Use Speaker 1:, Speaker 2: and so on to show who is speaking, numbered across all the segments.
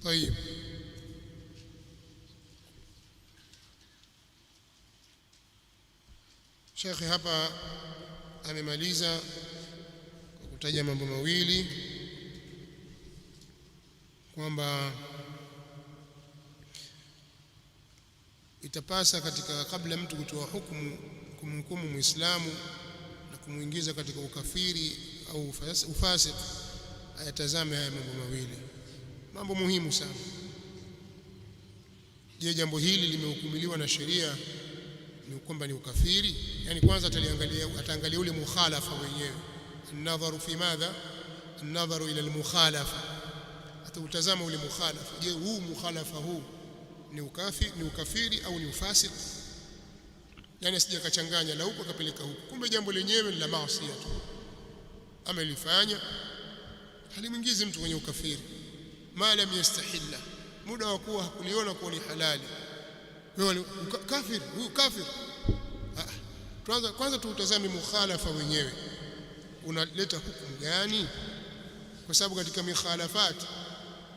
Speaker 1: طيب Sheikh hapa amemaliza kutaja mambo mawili kwamba itapasa katika kabla mtu kutoa hukumu kumhukumu Muislamu na kumuingiza katika ukafiri au ufasik ayatazame haya mambo mawili, mambo muhimu sana. Je, jambo hili limehukumiliwa na sheria ni kwamba ni ukafiri? Yani kwanza ataangalia ule mukhalafa wenyewe, an-nadharu fi madha, an-nadharu ila al-mukhalafa, atautazama ule mukhalafa. Je, huu mukhalafa huu ni ukafiri au ni ufasik? Yani asije akachanganya la huko akapeleka huko, kumbe jambo lenyewe ni la maasi tu, amelifanya halimuingizi mtu kwenye ukafiri, ma lam yastahilla, muda wa kuwa hakuliona kuwa ni halali. Wewe kafir, huyu kafir. Kwanza tutazame mukhalafa wenyewe, unaleta hukumu gani? Kwa sababu katika mikhalafat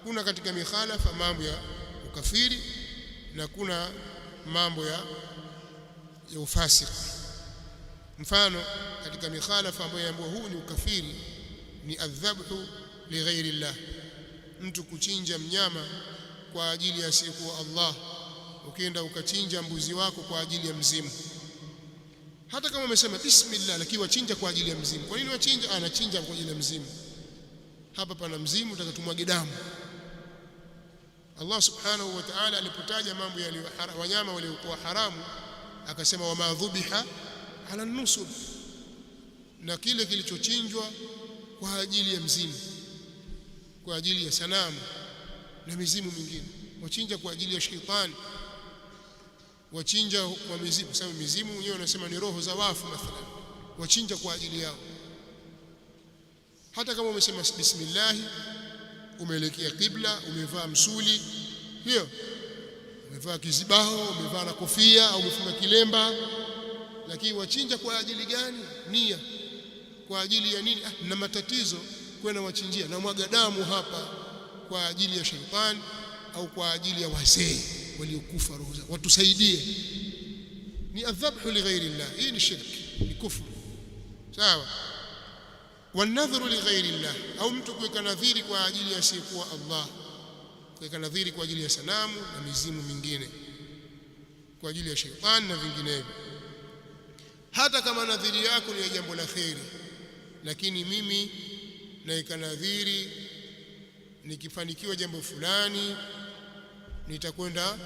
Speaker 1: kuna katika mikhalafa mambo ya ukafiri na kuna mambo ya ufasik. Mfano katika mikhalafa ambayo yaambiwa huu ni ukafiri ni adhabhu li ghairi Allah, mtu kuchinja mnyama kwa ajili ya asiyekuwa Allah. Ukienda ukachinja mbuzi wako kwa ajili ya mzimu, hata kama umesema bismillah, lakini wachinja kwa ajili ya mzimu. Kwa nini wachinja? Anachinja kwa ajili ya mzimu. Hapa pana mzimu, utakatumwage damu. Allah subhanahu wa ta'ala alipotaja mambo yaliyo wanyama waliokuwa haramu akasema wama dhubiha ala nusub, na kile kilichochinjwa kwa ajili ya mzimu, kwa ajili ya sanamu na mizimu mingine. Wachinja kwa ajili ya shetani, wachinja kwa mizimu, sababu mizimu wenyewe wanasema ni roho za wafu mathalan, wachinja kwa ajili yao. Hata kama umesema bismillah, umeelekea kibla, umevaa msuli, hiyo umevaa kizibaho, umevaa na kofia au umefunga kilemba, lakini wachinja kwa ajili gani? Nia kwa ajili ya nini? Na matatizo kwenda wachinjia na mwaga damu hapa kwa ajili ya shetani au kwa ajili ya wazee waliokufa, roho zao watusaidie, ni adhabhu li ghairi Allah. Hii ni shirki, ni kufru, sawa. Wanadhuru li ghairi Allah, au mtu kuweka nadhiri kwa ajili ya asiyekuwa Allah, kuweka nadhiri kwa ajili ya sanamu na mizimu mingine, kwa ajili ya shetani na vinginevyo. Hata kama nadhiri yako ni jambo la kheri, lakini mimi naweka nadhiri nikifanikiwa jambo fulani nitakwenda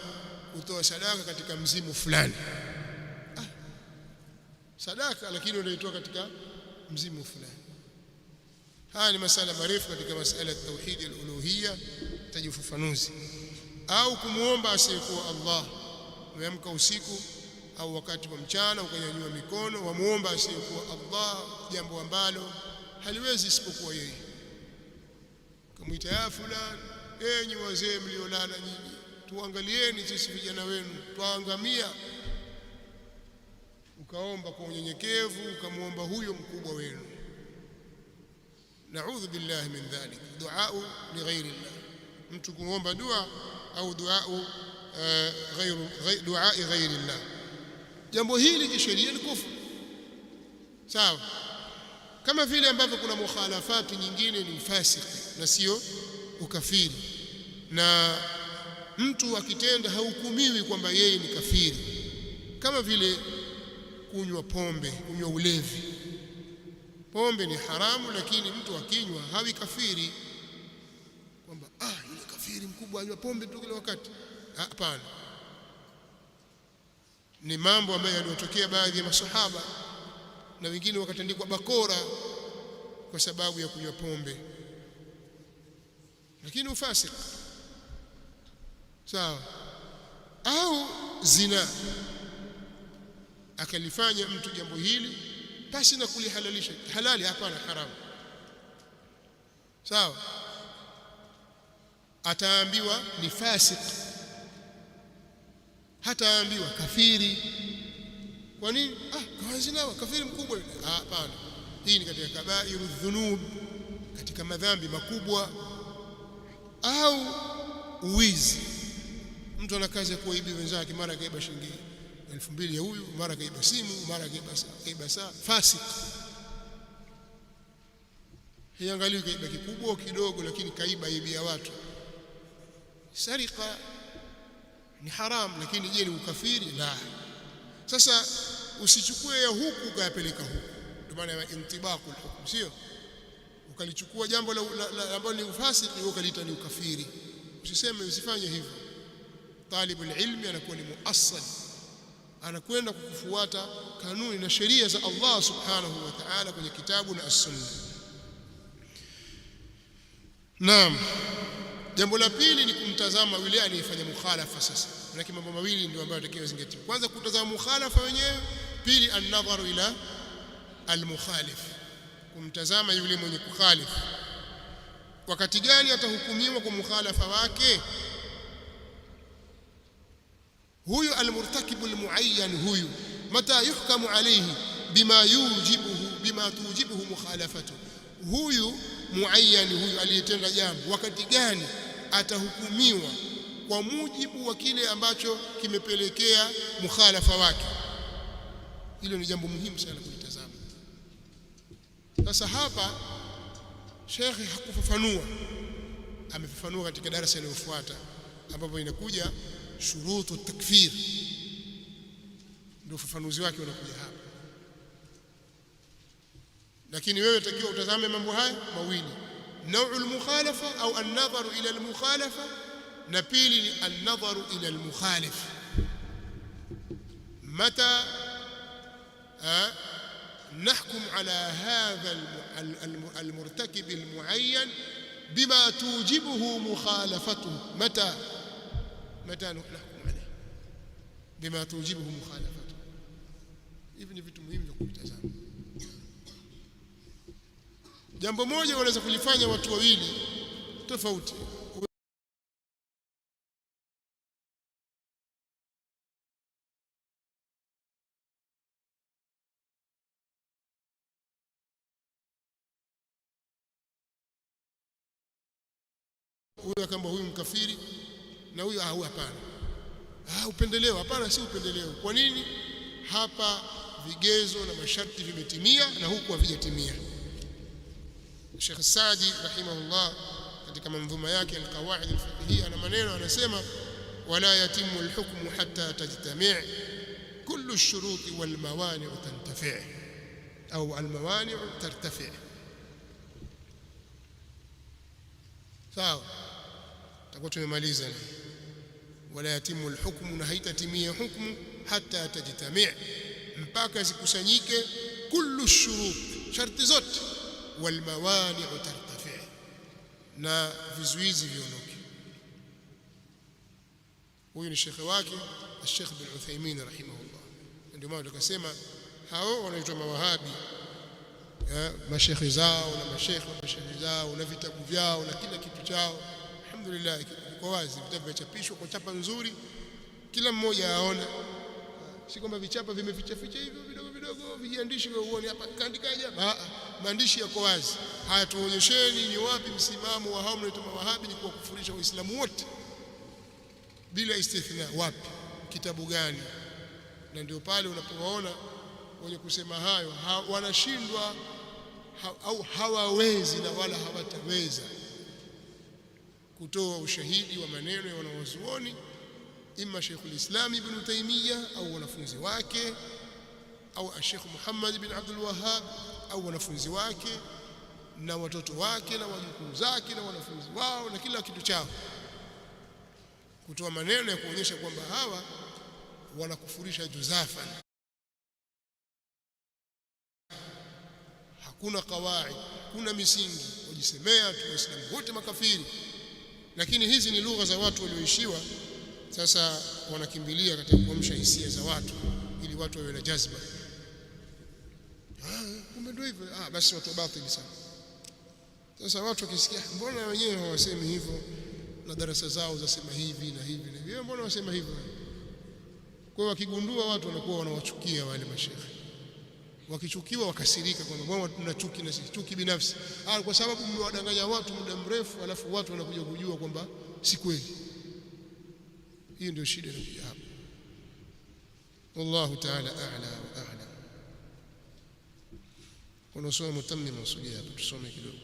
Speaker 1: kutoa sadaka katika mzimu fulani. Sadaka lakini unaitoa katika mzimu fulani. Haya ni masala marefu katika masala ya tauhid al-uluhiyya, tajifafanuzi. Au kumuomba asiyekuwa Allah, umeamka usiku au wakati wa mchana ukanyanyua mikono wamuomba asiyekuwa Allah jambo ambalo haliwezi isipokuwa yeye, kumuita ya fulani, enyi wazee mliolala nyinyi, tuangalieni sisi vijana wenu twaangamia. Ukaomba kwa unyenyekevu, ukamuomba huyo mkubwa wenu. Naudhu billahi min dhalik, duau li ghairi Allah, mtu kuomba dua au duau duai ghairi Allah, jambo hili kisheria ni kufuru, sawa. Kama vile ambavyo kuna mukhalafati nyingine ni fasiki na sio ukafiri, na mtu akitenda hahukumiwi kwamba yeye ni kafiri, kama vile kunywa pombe, kunywa ulevi. Pombe ni haramu, lakini mtu akinywa hawi kafiri, kwamba yule kafiri mkubwa anywa pombe tu kila wakati. Hapana, ni mambo ambayo yaliyotokea baadhi ya masahaba na wengine wakatandikwa bakora kwa sababu ya kunywa pombe, lakini ufasiki, sawa. Au zina, akalifanya mtu jambo hili basi na kulihalalisha, halali hapana, haramu, sawa. Ataambiwa ni fasik, hataambiwa kafiri. Kwa nini? Kwa zina kafiri mkubwa. Hapana, hii ni katika kabairu dhunub, katika madhambi makubwa. Au uwizi. Mtu ana kazi ya kuibia wenzake, mara kaiba shilingi 2000 ya huyu, mara kaiba simu, mara kaiba saa. Fasik. Hiangalia kaiba kikubwa au kidogo, lakini kaiba ibia watu. Sarika ni haram, lakini je, ni ukafiri? La. Sasa usichukue ya huku ukayapeleka huku, ndio maana ya intibaqu al-hukm, sio ukalichukua jambo ambalo ni ufasiki ukaliita ni ukafiri. Usiseme, usifanye hivyo. Talibul ilmi anakuwa ni muassal, anakwenda kufuata kanuni na sheria za Allah subhanahu wa ta'ala kwenye kitabu na as-sunna. Naam. Jambo la pili ni kumtazama yule anayefanya mukhalafa. Sasa na mambo mawili ndio ambayo takiwa zingatiwe. Kwanza kutazama mukhalafa wenyewe, pili an-nadharu ila al-mukhalif, kumtazama yule mwenye kukhalifu. Wakati gani atahukumiwa kwa mukhalafa wake? Huyu al-murtakibu al-muayyan, huyu mata yuhkamu alayhi bima tujibuhu mukhalafatu. Huyu muayyan, huyu aliyetenda jambo, wakati gani atahukumiwa kwa mujibu wa kile ambacho kimepelekea mukhalafa wake? Hilo ni jambo muhimu sana kulitazama. Sasa hapa Sheikh hakufafanua, amefafanua katika darasa linalofuata ambapo inakuja shurutu takfir, ndio ufafanuzi wake unakuja hapa. Lakini wewe takiwa utazame mambo haya mawili, nau'ul mukhalafa au an-nadharu ila al-mukhalafa, na pili ni an-nadharu ila al-mukhalif. Mata نحكم على هذا المرتكب المعين بما توجبه مخالفته؟ متى نحكم عليه بما توجبه مخالفته؟ hivi ni vitu muhimu vya kutazama. Jambo moja wanaweza kulifanya watu wawili tofauti. Huyu kama huyu mkafiri na huyu hapana. Upendeleo? Hapana, si upendeleo. Kwa nini? Hapa vigezo na masharti vimetimia na huku havijatimia. Sheikh Saadi rahimahullah katika manzuma yake al-Qawaid al-Fiqhiyya ana maneno anasema, wala yatimu al-hukmu hatta tajtami' kullu ash-shuruti wal mawani' tantafi' au al-mawani' tartafi'. Sawa, takuwa tumemaliza. Wala yatimu al-hukmu, na haitatimia hukmu hatta tajtami', mpaka zikusanyike kullu ash-shurut, sharti zote, wal mawani' tartafi', na vizuizi viondoke. Huyu ni shekhe wake Sheikh bin Uthaymeen rahimahullah. Ndio maana tukasema hao wanaitwa mawahabi, mashekhe zao na mashekhe zao na vitabu vyao na kila kitu chao, alhamdulillah kwa wazi, vitabu vimechapishwa kwa chapa nzuri, kila mmoja aona. Si kwamba vichapa vimeficha hivyo vidogo vidogo vijiandishi wewe uone hapa kaandikaje hapa. Maandishi yako wazi. Haya, tuonyesheni ni wapi msimamo wa hao mnaitwa mawahabi ni kuwakufurisha waislamu wote bila istithna. Wapi? Kitabu gani? Na ndio pale unapowaona wenye kusema hayo wanashindwa au hawawezi na wala hawataweza kutoa ushahidi wa maneno ya wanawazuoni, imma Sheikhul Islam Ibn Taymiyyah au wanafunzi wake, au Sheikh Muhammad bin Abdul Wahhab au wanafunzi wake na watoto wake na wajukuu zake na wanafunzi wao na kila kitu chao, kutoa maneno ya kuonyesha kwamba hawa wanakufurisha juzafan. Hakuna kawaid, hakuna misingi, wajisemea tu waislamu wote makafiri. Lakini hizi ni lugha za watu walioishiwa. Sasa wanakimbilia katika kuamsha hisia za watu ili watu wawe na jazba. Kumbe ndio hivyo. Basi watu batili sana. Sasa watu wakisikia mbona wenyewe hawasemi hivyo na darasa zao zasema hivi na hivi na hivi, mbona wasema hivyo? Kwa hiyo wakigundua watu wanakuwa wanawachukia wale mashekhe, wakichukiwa wakasirika kwamba mbona tuna chuki na sisi, chuki binafsi. Kwa sababu mmewadanganya watu muda mrefu, alafu watu wanakuja kujua kwamba si kweli. Hiyo ndio shida inakuja hapo. Wallahu ta'ala a'la wa a'lam. Kuna somo mutammim usuje hapa tusome kidogo.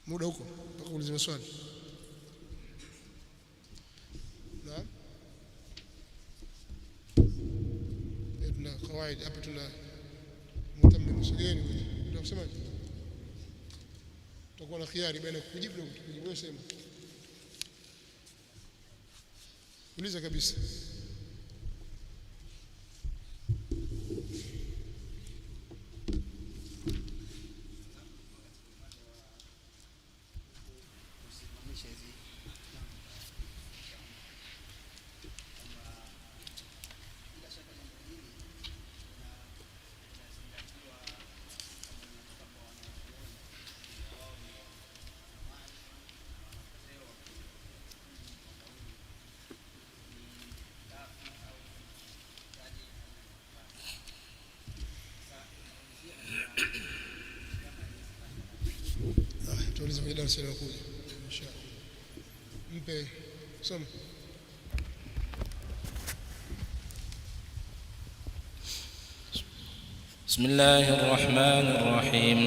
Speaker 1: Muda huko mpaka ulize maswali. Naam. Tuna kawaida hapa, tuna mutammim usugeni. Tunasemaje? Tutakuwa na khiari baina kujibu na kujibu. Wewe sema. Uliza kabisa. Tuulize kwenye darasa linalokuja inshallah. Mpe soma.
Speaker 2: بسم الله الرحمن الرحيم.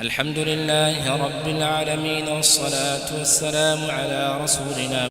Speaker 2: الحمد لله رب العالمين، والصلاة والسلام على رسولنا